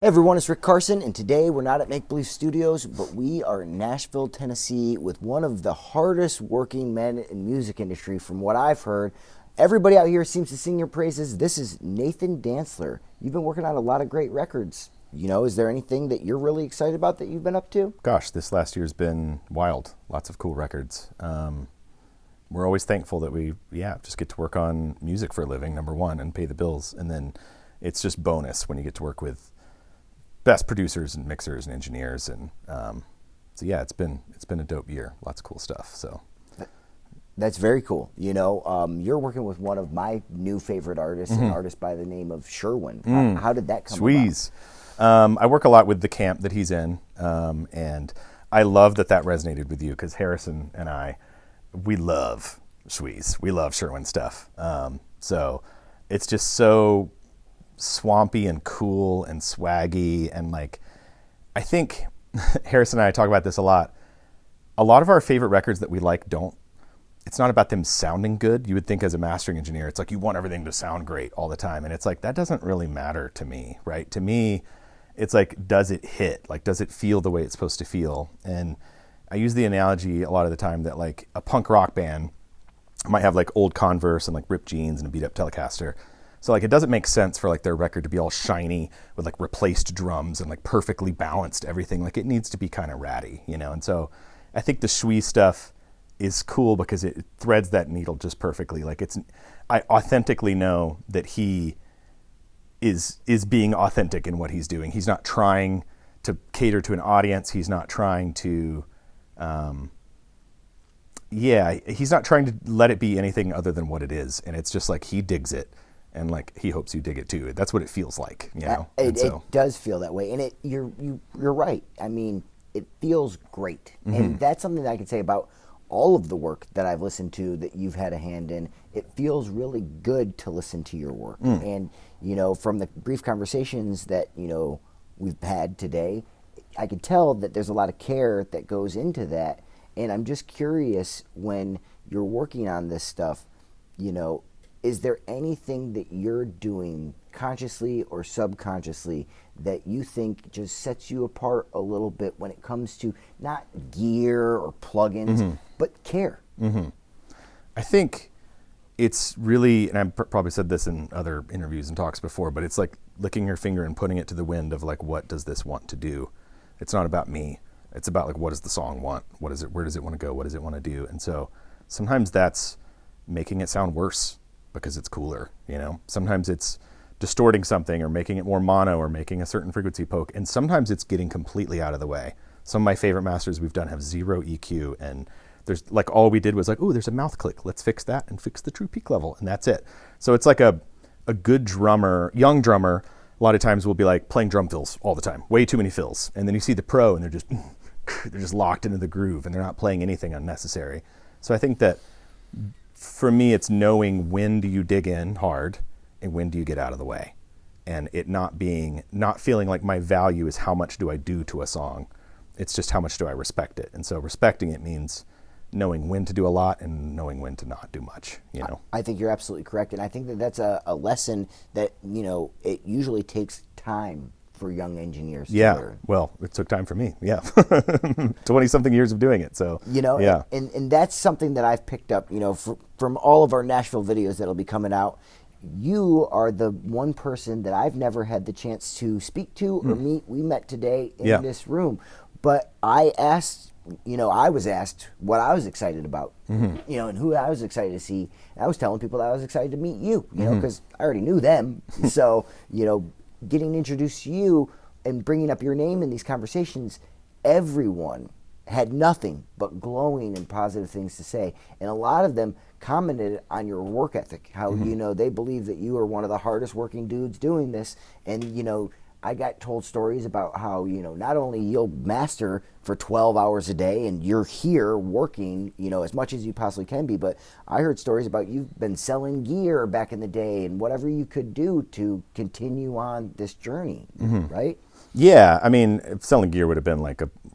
Hey everyone, it's Rick Carson, and today we're not at Make Believe Studios, but we are in Nashville, Tennessee, with one of the hardest working men in music industry, from what I've heard. Everybody out here seems to sing your praises. This is Nathan Dantzler. You've been working on a lot of great records. Is there anything that you're really excited about that you've been up to? Gosh, this last year's been wild. Lots of cool records. We're always thankful that we, just get to work on music for a living, number one, and pay the bills. And then it's just bonus when you get to work with best producers and mixers and engineers. And it's been a dope year. Lots of cool stuff. So that's very cool. You're working with one of my new favorite artists, an artist by the name of Sherwin. How did that come Squeeze. I work a lot with the camp that he's in, and I love that resonated with you because Harrison and I, we love Squeeze. We love Sherwin stuff. So it's just so swampy and cool and swaggy, and I think Harrison and I talk about this a lot. A lot of our favorite records that we like it's not about them sounding good. You would think as a mastering engineer, it's like you want everything to sound great all the time, and it's like that doesn't really matter to me, right? To me, it's like, does it hit? Does it feel the way it's supposed to feel? And I use the analogy a lot of the time that a punk rock band might have old Converse and ripped jeans and a beat up Telecaster. So it doesn't make sense for their record to be all shiny with replaced drums and perfectly balanced everything. It needs to be kind of ratty, And so I think the Shui stuff is cool because it threads that needle just perfectly. I authentically know that he is being authentic in what he's doing. He's not trying to cater to an audience. He's not trying to he's not trying to let it be anything other than what it is. And it's just he digs it. And he hopes you dig it too. That's what it feels like, It does feel that way, and you're right. I mean, it feels great, and that's something that I can say about all of the work that I've listened to that you've had a hand in. It feels really good to listen to your work, and from the brief conversations that we've had today, I could tell that there's a lot of care that goes into that. And I'm just curious, when you're working on this stuff, is there anything that you're doing consciously or subconsciously that you think just sets you apart a little bit when it comes to not gear or plugins, but care? I think it's really, and I've probably said this in other interviews and talks before, but it's like licking your finger and putting it to the wind of what does this want to do? It's not about me. It's about what does the song want? What is it? Where does it want to go? What does it want to do? And so sometimes that's making it sound worse because it's cooler, Sometimes it's distorting something or making it more mono or making a certain frequency poke. And sometimes it's getting completely out of the way. Some of my favorite masters we've done have zero EQ, and there's all we did was there's a mouth click. Let's fix that and fix the true peak level. And that's it. So it's a good drummer, young drummer, a lot of times will be playing drum fills all the time, way too many fills. And then you see the pro and they're just locked into the groove and they're not playing anything unnecessary. So I think that for me, it's knowing when do you dig in hard and when do you get out of the way, and it not feeling like my value is how much do I do to a song. It's just how much do I respect it. And so respecting it means knowing when to do a lot and knowing when to not do much, I think you're absolutely correct. And I think that that's a lesson that, it usually takes time for young engineers to learn. Well, it took time for me. 20 something years of doing it. So, and that's something that I've picked up, from all of our Nashville videos that'll be coming out. You are the one person that I've never had the chance to speak to or meet. We met today in this room, but I was asked what I was excited about, and who I was excited to see. And I was telling people that I was excited to meet you, because I already knew them. So, getting introduced to you and bringing up your name in these conversations, everyone had nothing but glowing and positive things to say. And a lot of them commented on your work ethic, how, they believe that you are one of the hardest working dudes doing this. And, I got told stories about how, not only you'll master for 12 hours a day and you're here working, as much as you possibly can be, but I heard stories about you've been selling gear back in the day and whatever you could do to continue on this journey, right? Yeah, I mean, if selling gear would have been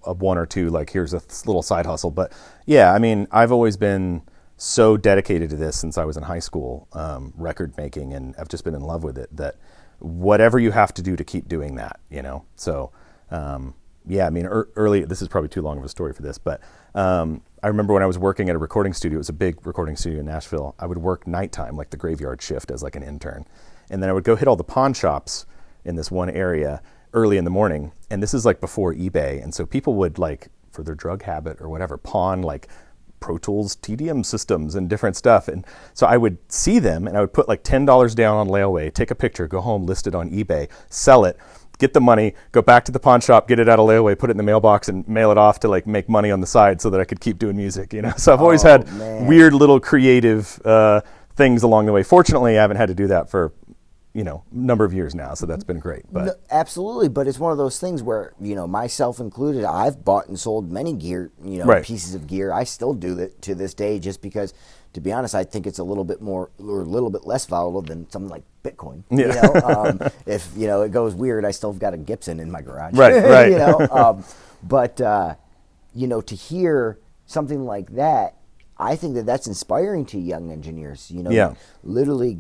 a one or two, here's a little side hustle. But yeah, I mean, I've always been so dedicated to this since I was in high school, record making, and I've just been in love with it that whatever you have to do to keep doing that, you know? So, yeah, I mean, early, this is probably too long of a story for this, but I remember when I was working at a recording studio, it was a big recording studio in Nashville, I would work nighttime, like the graveyard shift as like an intern. And then I would go hit all the pawn shops in this one area early in the morning. And this is like before eBay. And so people would like, for their drug habit or whatever, pawn like Pro Tools TDM systems and different stuff. And so I would see them and I would put like $10 down on layaway, take a picture, go home, list it on eBay, sell it, get the money, go back to the pawn shop, get it out of layaway, put it in the mailbox and mail it off to like make money on the side so that I could keep doing music, you know? So I've always had weird little creative things along the way. Fortunately, I haven't had to do that for, you know, a number of years now, so that's been great. But no, absolutely, but it's one of those things where, you know, myself included, I've bought and sold many gear, you know, pieces of gear. I still do that to this day, just because, to be honest, I think it's a little bit more or a little bit less volatile than something like Bitcoin. Yeah. You know, if you know it goes weird, I still have got a Gibson in my garage. Right. You know, but you know, to hear something like that, I think that that's inspiring to young engineers. You know, literally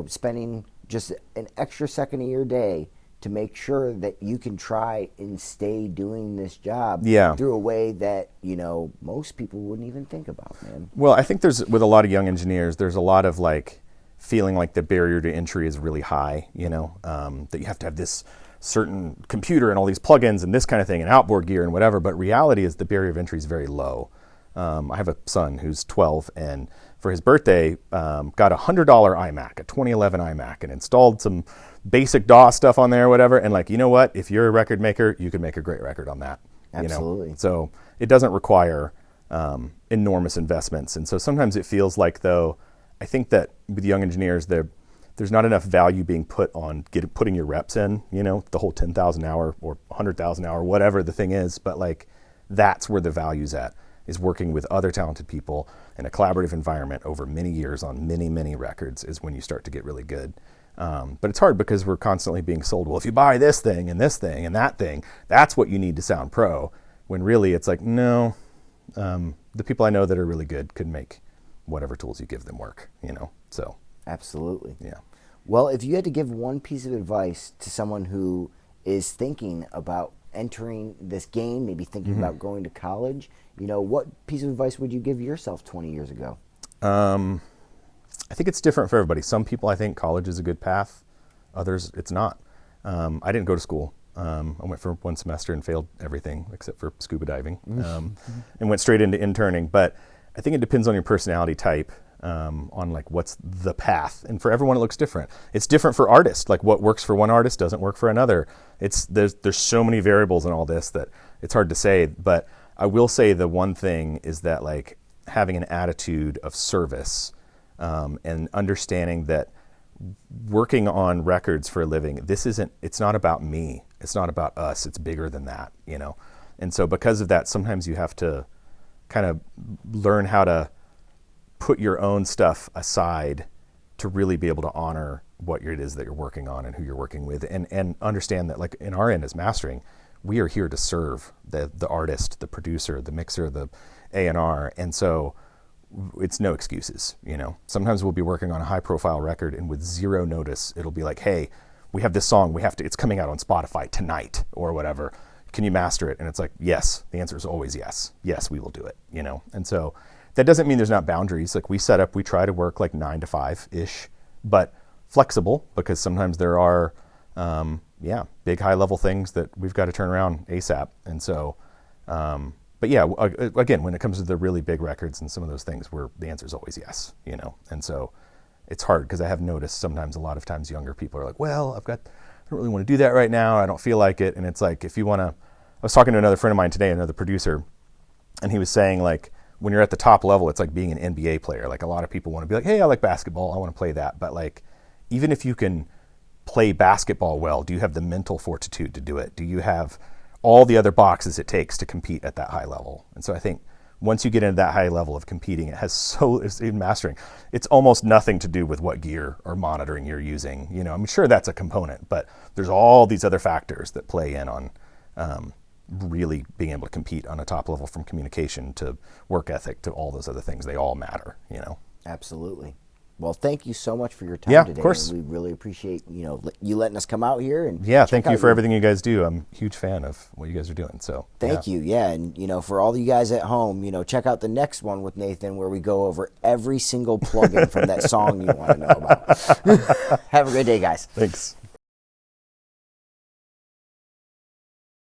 spending just an extra second of your day to make sure that you can try and stay doing this job through a way that, you know, most people wouldn't even think about, man. Well, I think with a lot of young engineers, there's a lot of like feeling like the barrier to entry is really high, you know, that you have to have this certain computer and all these plugins and this kind of thing and outboard gear and whatever. But reality is the barrier of entry is very low. I have a son who's 12 and for his birthday, got a $100 iMac, a 2011 iMac, and installed some basic DAW stuff on there or whatever. And like, you know what? If you're a record maker, you can make a great record on that. Absolutely. You know? So it doesn't require enormous investments. And so sometimes it feels like, though, I think that with young engineers, there's not enough value being put on putting your reps in, you know, the whole 10,000 hour or 100,000 hour, whatever the thing is. But like, that's where the value's at, is working with other talented people in a collaborative environment over many years on many, many records is when you start to get really good. But it's hard because we're constantly being sold, well, if you buy this thing and that thing, that's what you need to sound pro. When really it's like, no, the people I know that are really good could make whatever tools you give them work, you know, so. Absolutely. Yeah. Well, if you had to give one piece of advice to someone who is thinking about entering this game, maybe thinking about going to college, you know, what piece of advice would you give yourself 20 years ago? I think it's different for everybody. Some people, I think college is a good path. Others, it's not. I didn't go to school. I went for one semester and failed everything except for scuba diving, and went straight into interning. But I think it depends on your personality type, on like what's the path. And for everyone, it looks different. It's different for artists. Like what works for one artist doesn't work for another. There's so many variables in all this that it's hard to say. But I will say the one thing is that like having an attitude of service, and understanding that working on records for a living, it's not about me. It's not about us. It's bigger than that, you know? And so because of that, sometimes you have to kind of learn how to put your own stuff aside to really be able to honor what it is that you're working on and who you're working with, and understand that like in our end as mastering, we are here to serve the artist, the producer, the mixer, the A&R. And so it's no excuses, you know. Sometimes we'll be working on a high profile record and with zero notice, it'll be like, hey, we have this song, it's coming out on Spotify tonight or whatever. Can you master it? And it's like, yes. The answer is always yes. Yes, we will do it, you know. And so that doesn't mean there's not boundaries. Like we try to work like 9 to 5-ish, but flexible, because sometimes there are, big high level things that we've got to turn around ASAP. And so, but yeah, again, when it comes to the really big records and some of those things where the answer is always yes, you know. And so it's hard because I have noticed sometimes a lot of times younger people are like, well, I don't really want to do that right now. I don't feel like it. And it's like, if you want to, I was talking to another friend of mine today, another producer, and he was saying like, when you're at the top level, it's like being an NBA player. Like a lot of people want to be like, hey, I like basketball, I want to play that. But like, even if you can play basketball well, do you have the mental fortitude to do it? Do you have all the other boxes it takes to compete at that high level? And so I think once you get into that high level of competing, it's in mastering, it's almost nothing to do with what gear or monitoring you're using. You know, I'm sure that's a component, but there's all these other factors that play in on really being able to compete on a top level, from communication to work ethic to all those other things. They all matter, you know. Absolutely. Well, thank you so much for your time Yeah, today. of course. And we really appreciate, you letting us come out here and Yeah, check thank you out for your- everything you guys do. I'm a huge fan of what you guys are doing. So Thank you. Yeah, and for all you guys at home, check out the next one with Nathan where we go over every single plugin from that song you want to know about. Have a good day, guys. Thanks.